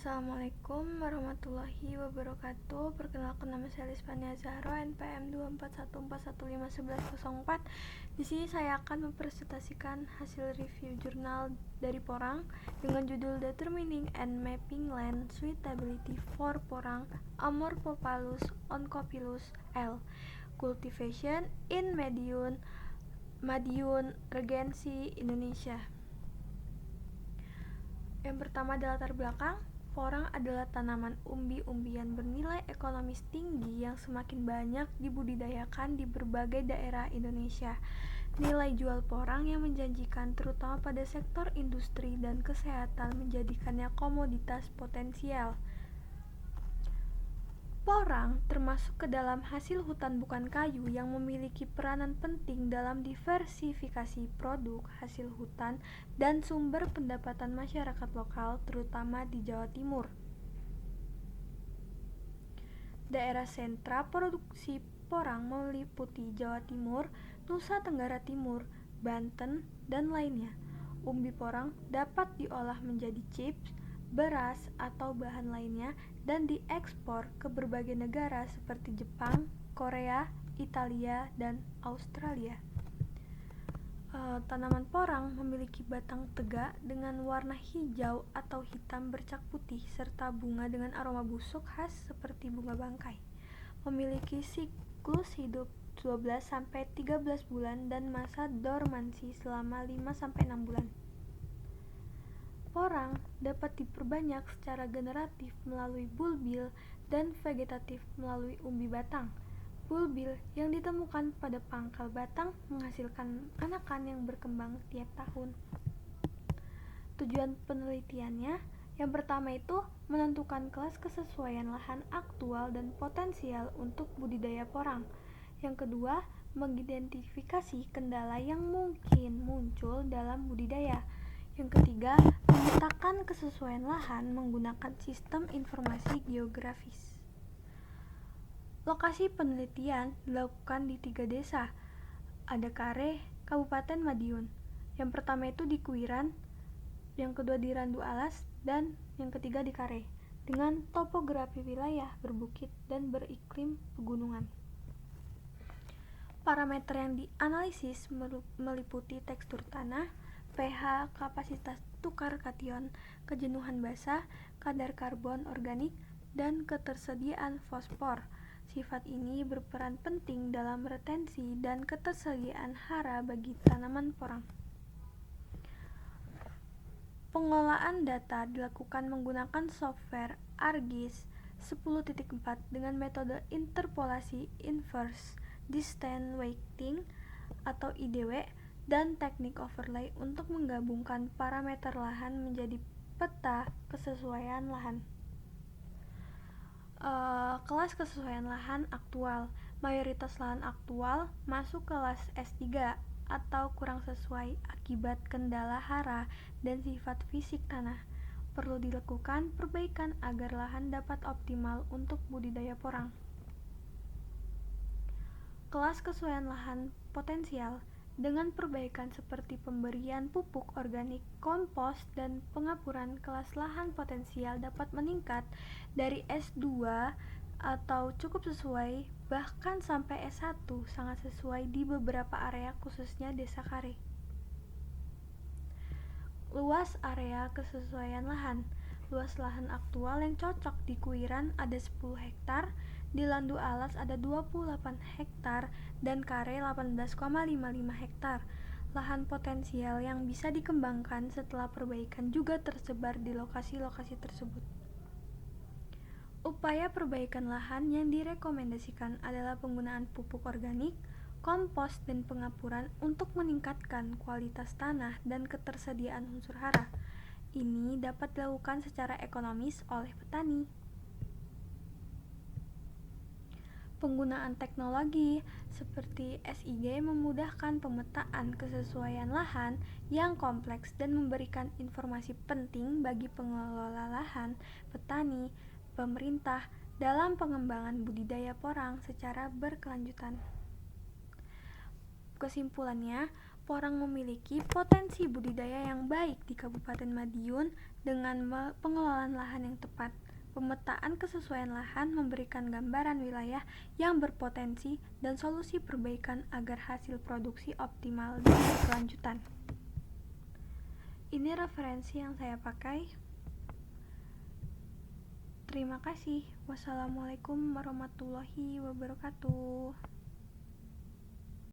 Assalamualaikum warahmatullahi wabarakatuh. Perkenalkan, nama saya Lispania Zahro, NPM 24141151104. Di sini saya akan mempresentasikan hasil review jurnal dari Porang dengan judul Determining and Mapping Land Suitability for Porang Amorphopalus oncopilus L. Cultivation in Madiun Regency, Indonesia. Yang pertama adalah latar belakang. Porang adalah tanaman umbi-umbian bernilai ekonomis tinggi yang semakin banyak dibudidayakan di berbagai daerah Indonesia. Nilai jual porang yang menjanjikan terutama pada sektor industri dan kesehatan menjadikannya komoditas potensial. Porang termasuk ke dalam hasil hutan bukan kayu yang memiliki peranan penting dalam diversifikasi produk hasil hutan dan sumber pendapatan masyarakat lokal, terutama di Jawa Timur. Daerah sentra produksi porang meliputi Jawa Timur, Nusa Tenggara Timur, Banten, dan lainnya. Umbi porang dapat diolah menjadi chips, beras, atau bahan lainnya dan diekspor ke berbagai negara seperti Jepang, Korea, Italia, dan Australia. Tanaman porang memiliki batang tegak dengan warna hijau atau hitam bercak putih serta bunga dengan aroma busuk khas seperti bunga bangkai. Memiliki siklus hidup 12-13 bulan dan masa dormansi selama 5-6 bulan. Porang dapat diperbanyak secara generatif melalui bulbil dan vegetatif melalui umbi batang. Bulbil yang ditemukan pada pangkal batang menghasilkan anakan yang berkembang tiap tahun. Tujuan penelitiannya, yang pertama itu menentukan kelas kesesuaian lahan aktual dan potensial untuk budidaya porang. Yang kedua, mengidentifikasi kendala yang mungkin muncul dalam budidaya. Yang ketiga, memetakan kesesuaian lahan menggunakan sistem informasi geografis. Lokasi penelitian dilakukan di 3 desa. Ada Kare, Kabupaten Madiun. Yang pertama itu di Kuiran, yang kedua di Randu Alas, dan yang ketiga di Kare, dengan topografi wilayah berbukit dan beriklim pegunungan. Parameter yang dianalisis meliputi tekstur tanah, pH, kapasitas tukar kation, kejenuhan basah, kadar karbon organik, dan ketersediaan fosfor. Sifat ini berperan penting dalam retensi dan ketersediaan hara bagi tanaman porang. Pengolahan data dilakukan menggunakan software ArcGIS 10.4 dengan metode interpolasi inverse distance weighting atau IDW dan teknik overlay untuk menggabungkan parameter lahan menjadi peta kesesuaian lahan. Kelas kesesuaian lahan aktual. Mayoritas lahan aktual masuk kelas S3 atau kurang sesuai akibat kendala hara dan sifat fisik tanah. Perlu dilakukan perbaikan agar lahan dapat optimal untuk budidaya porang. Kelas kesesuaian lahan potensial. Dengan perbaikan seperti pemberian pupuk organik, kompos, dan pengapuran, kelas lahan potensial dapat meningkat dari S2 atau cukup sesuai bahkan sampai S1 sangat sesuai di beberapa area khususnya Desa Kare. Luas area kesesuaian lahan. Luas lahan aktual yang cocok di Kuiran ada 10 hektar, di Landu Alas ada 28 hektar, dan Kare 18,55 hektar. Lahan potensial yang bisa dikembangkan setelah perbaikan juga tersebar di lokasi-lokasi tersebut. Upaya perbaikan lahan yang direkomendasikan adalah penggunaan pupuk organik, kompos, dan pengapuran untuk meningkatkan kualitas tanah dan ketersediaan unsur hara. Ini dapat dilakukan secara ekonomis oleh petani. Penggunaan teknologi seperti SIG memudahkan pemetaan kesesuaian lahan yang kompleks dan memberikan informasi penting bagi pengelola lahan, petani, pemerintah dalam pengembangan budidaya porang secara berkelanjutan. Kesimpulannya, Porang memiliki potensi budidaya yang baik di Kabupaten Madiun dengan pengelolaan lahan yang tepat. Pemetaan kesesuaian lahan memberikan gambaran wilayah yang berpotensi dan solusi perbaikan agar hasil produksi optimal dan berkelanjutan. Ini referensi yang saya pakai. Terima kasih. Wassalamualaikum warahmatullahi wabarakatuh.